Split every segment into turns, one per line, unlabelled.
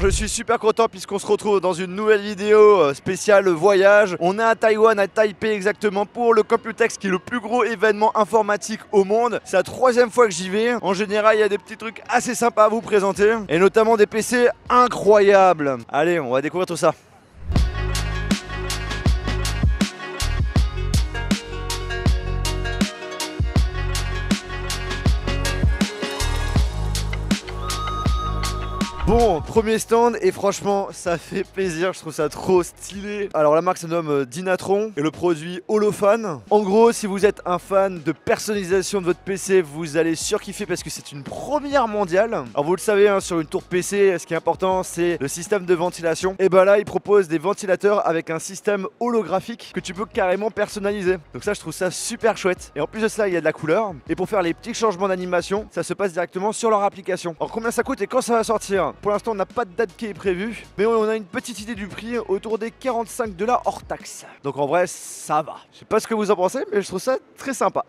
Je suis super content puisqu'on se retrouve dans une nouvelle vidéo spéciale voyage. On est à Taïwan, à Taipei exactement, pour le Computex qui est le plus gros événement informatique au monde. C'est la 3e fois que j'y vais. En général, il y a des petits trucs assez sympas à vous présenter et notamment des PC incroyables. Allez, on va découvrir tout ça. Bon, premier stand et franchement ça fait plaisir, je trouve ça trop stylé. Alors la marque se nomme Dynatron et le produit Holofan. En gros, si vous êtes un fan de personnalisation de votre PC, vous allez surkiffer parce que c'est une première mondiale. Alors vous le savez, hein, sur une tour PC, ce qui est important c'est le système de ventilation. Et bah là ils proposent des ventilateurs avec un système holographique que tu peux carrément personnaliser. Donc ça je trouve ça super chouette. Et en plus de ça il y a de la couleur. Et pour faire les petits changements d'animation, ça se passe directement sur leur application. Alors combien ça coûte et quand ça va sortir? Pour l'instant on n'a pas de date qui est prévue, mais on a une petite idée du prix autour des 45 $ hors taxe. Donc en vrai ça va. Je sais pas ce que vous en pensez, mais je trouve ça très sympa.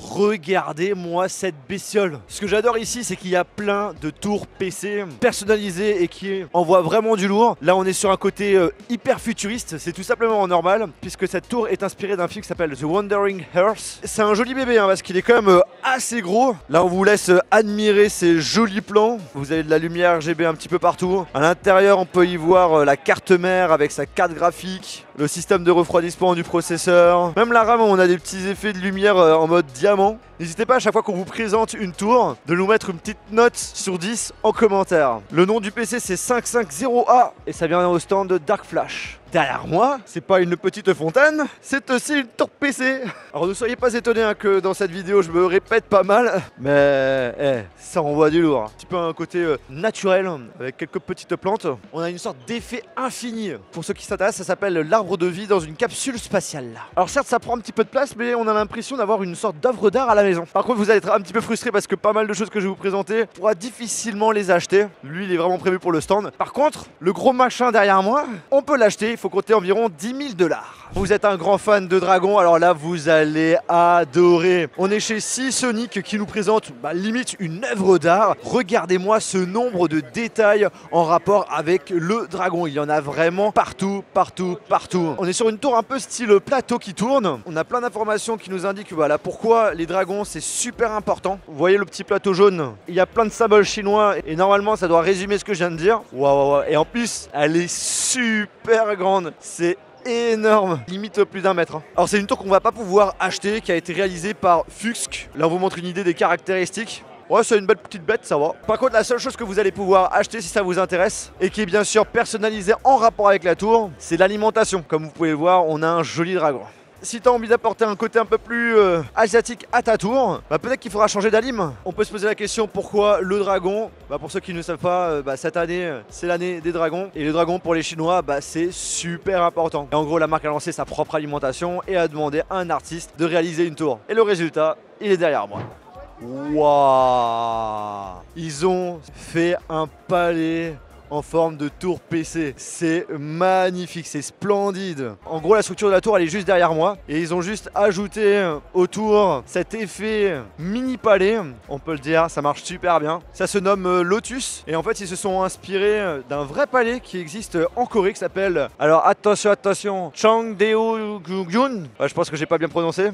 Regardez-moi cette bestiole. Ce que j'adore ici, c'est qu'il y a plein de tours PC personnalisées et qui envoient vraiment du lourd. Là, on est sur un côté hyper futuriste. C'est tout simplement normal, puisque cette tour est inspirée d'un film qui s'appelle The Wandering Earth. C'est un joli bébé, hein, parce qu'il est quand même assez gros. Là, on vous laisse admirer ces jolis plans. Vous avez de la lumière RGB un petit peu partout. À l'intérieur, on peut y voir la carte mère avec sa carte graphique, le système de refroidissement du processeur. Même la RAM, on a des petits effets de lumière en mode diamant. N'hésitez pas à chaque fois qu'on vous présente une tour de nous mettre une petite note sur 10 en commentaire. Le nom du PC c'est 550A et ça vient au stand de Dark Flash. Derrière moi, c'est pas une petite fontaine, c'est aussi une tour PC. Alors ne soyez pas étonnés hein, que dans cette vidéo je me répète pas mal, mais ça envoie du lourd. Un petit peu un côté naturel avec quelques petites plantes. On a une sorte d'effet infini. Pour ceux qui s'intéressent, ça s'appelle l'arbre de vie dans une capsule spatiale. Alors certes ça prend un petit peu de place, mais on a l'impression d'avoir une sorte d'œuvre d'art à la maison. Par contre vous allez être un petit peu frustré parce que pas mal de choses que je vais vous présenter, on pourra difficilement les acheter. Lui il est vraiment prévu pour le stand. Par contre, le gros machin derrière moi, on peut l'acheter. Il faut compter environ 10 000 $. Vous êtes un grand fan de dragons, alors là vous allez adorer. On est chez Seasonic qui nous présente limite une œuvre d'art. Regardez-moi ce nombre de détails en rapport avec le dragon. Il y en a vraiment partout, partout, partout. On est sur une tour un peu style plateau qui tourne. On a plein d'informations qui nous indiquent voilà, pourquoi les dragons c'est super important. Vous voyez le petit plateau jaune? Il y a plein de symboles chinois et normalement ça doit résumer ce que je viens de dire. Waouh, et en plus elle est super grande. C'est énorme, limite plus d'1 mètre. Alors c'est une tour qu'on va pas pouvoir acheter, qui a été réalisée par Fuxk. Là on vous montre une idée des caractéristiques. Ouais, c'est une belle petite bête, ça va. Par contre, la seule chose que vous allez pouvoir acheter si ça vous intéresse, et qui est bien sûr personnalisée en rapport avec la tour, c'est l'alimentation. Comme vous pouvez voir, on a un joli dragon. Si tu as envie d'apporter un côté un peu plus asiatique à ta tour, peut-être qu'il faudra changer d'alim. On peut se poser la question pourquoi le dragon. Pour ceux qui ne savent pas, cette année c'est l'année des dragons. Et le dragon pour les Chinois, c'est super important. Et en gros la marque a lancé sa propre alimentation et a demandé à un artiste de réaliser une tour. Et le résultat, il est derrière moi. Waouh! Ils ont fait un palais en forme de tour PC. C'est magnifique, c'est splendide. En gros, la structure de la tour, elle est juste derrière moi. Et ils ont juste ajouté autour cet effet mini palais. On peut le dire, ça marche super bien. Ça se nomme Lotus. Et en fait, ils se sont inspirés d'un vrai palais qui existe en Corée qui s'appelle... Alors attention, Changdeokgyeon. Je pense que j'ai pas bien prononcé.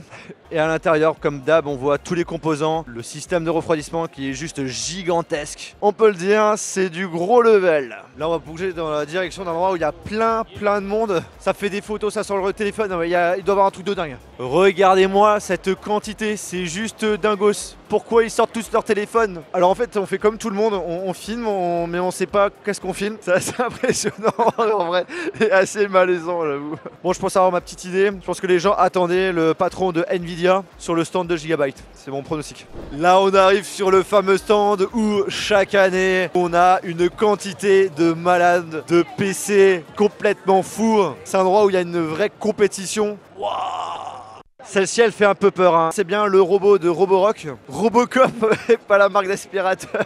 Et à l'intérieur, comme d'hab, on voit tous les composants. Le système de refroidissement qui est juste gigantesque. On peut le dire, c'est du gros level. Là on va bouger dans la direction d'un endroit où il y a plein de monde. Ça fait des photos, ça sur le téléphone, il doit y avoir un truc de dingue. Regardez-moi cette quantité, c'est juste dingos. Pourquoi ils sortent tous leur téléphone? Alors en fait on fait comme tout le monde, on filme mais on sait pas qu'est-ce qu'on filme. C'est assez impressionnant en vrai, et assez malaisant j'avoue. Bon, je pense avoir ma petite idée. Je pense que les gens attendaient le patron de Nvidia sur le stand de Gigabyte. C'est mon pronostic. Là on arrive sur le fameux stand où chaque année on a une quantité de malades, de PC complètement fous. C'est un endroit où il y a une vraie compétition. Waouh! Celle-ci elle fait un peu peur hein. C'est bien le robot de Roborock, Robocop et pas la marque d'aspirateur.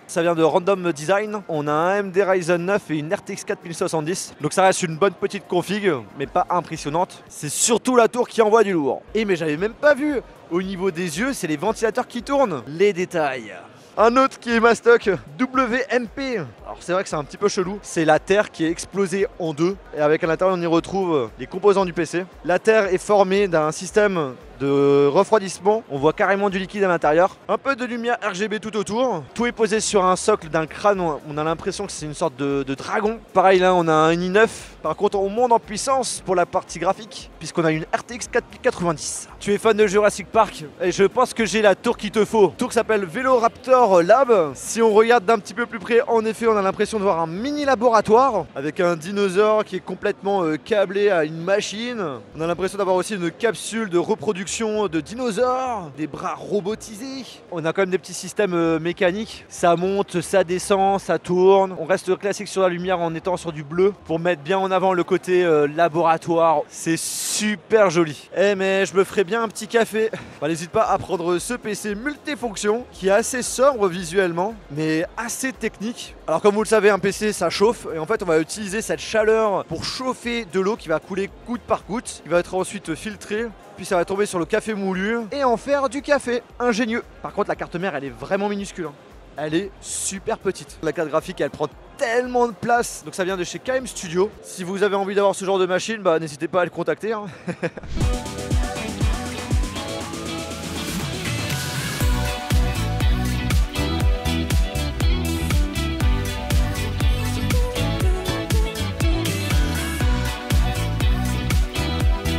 Ça vient de Random Design. On a un AMD Ryzen 9 et une RTX 4070. Donc ça reste une bonne petite config, mais pas impressionnante. C'est surtout la tour qui envoie du lourd. Et mais j'avais même pas vu. Au niveau des yeux, c'est les ventilateurs qui tournent. Les détails. Un autre qui est mastoc, WMP. Alors c'est vrai que c'est un petit peu chelou. C'est la terre qui est explosée en deux. Et avec à l'intérieur on y retrouve les composants du PC. La terre est formée d'un système de refroidissement, on voit carrément du liquide à l'intérieur, un peu de lumière RGB tout autour, tout est posé sur un socle d'un crâne, on a l'impression que c'est une sorte de dragon. Pareil là on a un i9, par contre on monte en puissance pour la partie graphique, puisqu'on a une RTX 4090. Tu es fan de Jurassic Park, et je pense que j'ai la tour qu'il te faut. Tour qui s'appelle Veloraptor Lab. Si on regarde d'un petit peu plus près, en effet on a l'impression de voir un mini laboratoire, avec un dinosaure qui est complètement câblé à une machine. On a l'impression d'avoir aussi une capsule de reproduction de dinosaures, des bras robotisés. On a quand même des petits systèmes mécaniques. Ça monte, ça descend, ça tourne. On reste classique sur la lumière en étant sur du bleu pour mettre bien en avant le côté laboratoire. C'est super joli. Eh mais je me ferais bien un petit café. Bah, n'hésite pas à prendre ce PC multifonction qui est assez sobre visuellement mais assez technique. Alors comme vous le savez, un PC ça chauffe et en fait on va utiliser cette chaleur pour chauffer de l'eau qui va couler goutte par goutte. Il va être ensuite filtré. Puis ça va tomber sur le café moulu et en faire du café. Ingénieux. Par contre la carte mère elle est vraiment minuscule. Elle est super petite. La carte graphique elle prend tellement de place. Donc ça vient de chez KM Studio. Si vous avez envie d'avoir ce genre de machine, bah n'hésitez pas à le contacter.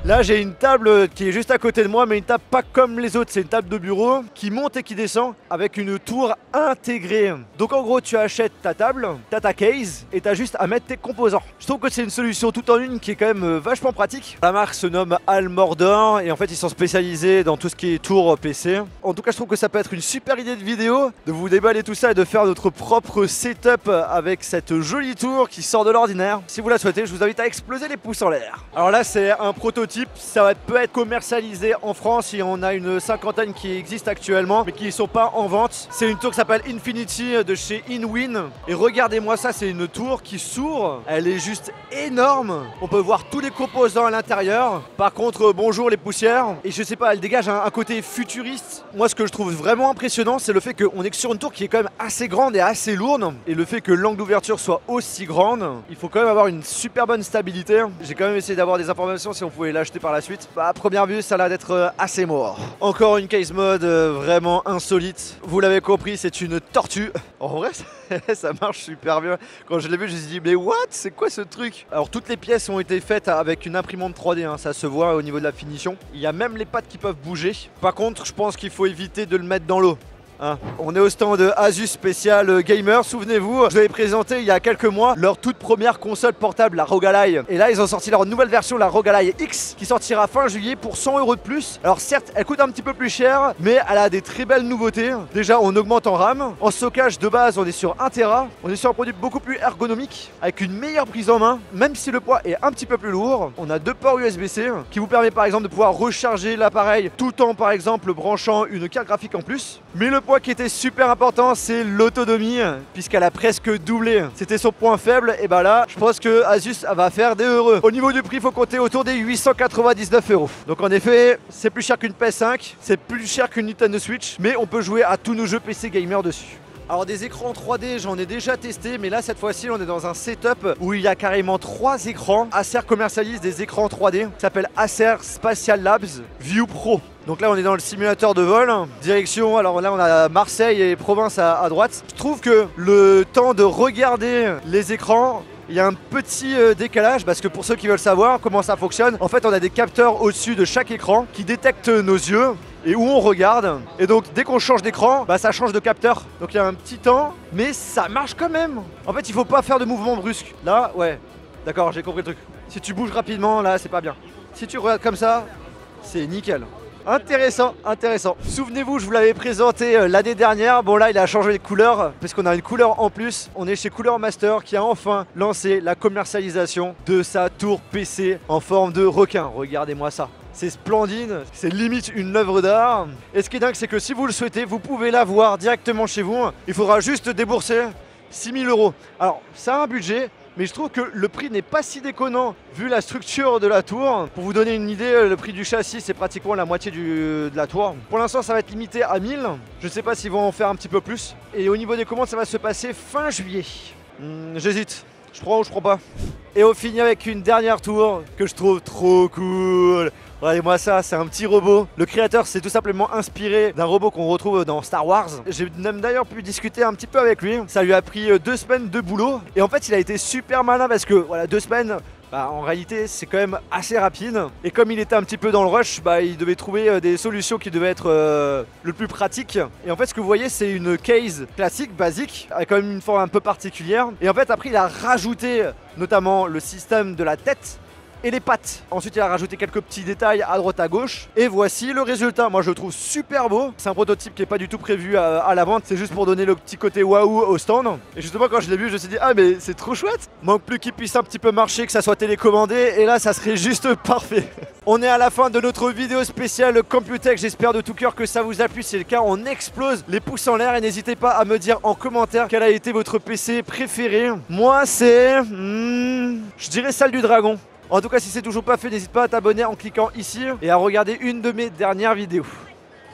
Là j'ai une table qui est juste à côté de moi, mais une table pas comme les autres, c'est une table de bureau qui monte et qui descend avec une tour intégrée. Donc en gros tu achètes ta table, t'as ta case et t'as juste à mettre tes composants. Je trouve que c'est une solution tout en une qui est quand même vachement pratique. La marque se nomme Almordor et en fait ils sont spécialisés dans tout ce qui est tour PC. En tout cas je trouve que ça peut être une super idée de vidéo, de vous déballer tout ça et de faire notre propre setup avec cette jolie tour qui sort de l'ordinaire. Si vous la souhaitez, je vous invite à exploser les pouces en l'air. Alors là c'est un prototype. Ça peut être commercialisé en France. Il y en a une cinquantaine qui existent actuellement mais qui ne sont pas en vente. C'est une tour qui s'appelle Infinity de chez Inwin. Et regardez-moi ça, c'est une tour qui s'ouvre. Elle est juste énorme. On peut voir tous les composants à l'intérieur. Par contre, bonjour les poussières. Et je sais pas, elle dégage un côté futuriste. Moi, ce que je trouve vraiment impressionnant, c'est le fait qu'on est sur une tour qui est quand même assez grande et assez lourde. Et le fait que l'angle d'ouverture soit aussi grande, il faut quand même avoir une super bonne stabilité. J'ai quand même essayé d'avoir des informations si on pouvait l'acheter par la suite. Bah, à première vue ça a l'air d'être assez mort. Encore une case mode vraiment insolite. Vous l'avez compris, c'est une tortue. En vrai ça marche super bien. Quand je l'ai vu je me suis dit mais what, c'est quoi ce truc? Alors toutes les pièces ont été faites avec une imprimante 3D hein. Ça se voit au niveau de la finition. Il y a même les pattes qui peuvent bouger. Par contre je pense qu'il faut éviter de le mettre dans l'eau. On est au stand Asus spécial gamer, souvenez-vous, je vous avais présenté il y a quelques mois leur toute première console portable, la ROG Ally. Et là ils ont sorti leur nouvelle version, la ROG Ally X, qui sortira fin juillet pour 100 € de plus. Alors certes elle coûte un petit peu plus cher, mais elle a des très belles nouveautés. Déjà on augmente en RAM, en stockage de base on est sur 1 Tera, on est sur un produit beaucoup plus ergonomique, avec une meilleure prise en main, même si le poids est un petit peu plus lourd. On a 2 ports USB-C, qui vous permet par exemple de pouvoir recharger l'appareil tout en par exemple branchant une carte graphique en plus. Mais le point qui était super important, c'est l'autonomie, puisqu'elle a presque doublé. C'était son point faible, et bah là, je pense que Asus va faire des heureux. Au niveau du prix, il faut compter autour des 899 €. Donc en effet, c'est plus cher qu'une PS5, c'est plus cher qu'une Nintendo Switch, mais on peut jouer à tous nos jeux PC gamer dessus. Alors des écrans 3D, j'en ai déjà testé, mais là cette fois-ci on est dans un setup où il y a carrément 3 écrans. Acer commercialise des écrans 3D, ça s'appelle Acer Spatial Labs View Pro. Donc là on est dans le simulateur de vol, direction, alors là on a Marseille et Provence à droite. Je trouve que le temps de regarder les écrans, il y a un petit décalage parce que pour ceux qui veulent savoir comment ça fonctionne, en fait on a des capteurs au-dessus de chaque écran qui détectent nos yeux et où on regarde. Et donc dès qu'on change d'écran, bah, ça change de capteur. Donc il y a un petit temps, mais ça marche quand même. En fait il faut pas faire de mouvement brusque. Là, ouais, d'accord, j'ai compris le truc. Si tu bouges rapidement, là c'est pas bien. Si tu regardes comme ça, c'est nickel. Intéressant, intéressant. Souvenez-vous, je vous l'avais présenté l'année dernière. Bon là, il a changé de couleur parce qu'on a une couleur en plus. On est chez Cooler Master qui a enfin lancé la commercialisation de sa tour PC en forme de requin. Regardez-moi ça. C'est splendide, c'est limite une œuvre d'art. Et ce qui est dingue, c'est que si vous le souhaitez, vous pouvez l'avoir directement chez vous. Il faudra juste débourser 6 000 €. Alors, ça a un budget, mais je trouve que le prix n'est pas si déconnant vu la structure de la tour. Pour vous donner une idée, le prix du châssis c'est pratiquement la moitié de la tour. Pour l'instant ça va être limité à 1000, je sais pas s'ils vont en faire un petit peu plus. Et au niveau des commandes ça va se passer fin juillet. J'hésite, je prends ou je prends pas. Et on finit avec une dernière tour que je trouve trop cool. Regardez-moi ça, c'est un petit robot. Le créateur s'est tout simplement inspiré d'un robot qu'on retrouve dans Star Wars. J'ai même d'ailleurs pu discuter un petit peu avec lui. Ça lui a pris 2 semaines de boulot. Et en fait, il a été super malin parce que voilà, 2 semaines, en réalité, c'est quand même assez rapide. Et comme il était un petit peu dans le rush, il devait trouver des solutions qui devaient être le plus pratiques. Et en fait, ce que vous voyez, c'est une case classique, basique, avec quand même une forme un peu particulière. Et en fait, après, il a rajouté notamment le système de la tête et les pattes. Ensuite il a rajouté quelques petits détails à droite à gauche et voici le résultat. Moi je le trouve super beau. C'est un prototype qui n'est pas du tout prévu à la vente, c'est juste pour donner le petit côté waouh au stand. Et justement quand je l'ai vu je me suis dit ah mais c'est trop chouette. Manque plus qu'il puisse un petit peu marcher, que ça soit télécommandé et là ça serait juste parfait. On est à la fin de notre vidéo spéciale Computech, j'espère de tout cœur que ça vous a plu. Si c'est le cas, on explose les pouces en l'air et n'hésitez pas à me dire en commentaire quel a été votre PC préféré. Moi c'est... je dirais celle du dragon. En tout cas, si c'est toujours pas fait, n'hésite pas à t'abonner en cliquant ici et à regarder une de mes dernières vidéos.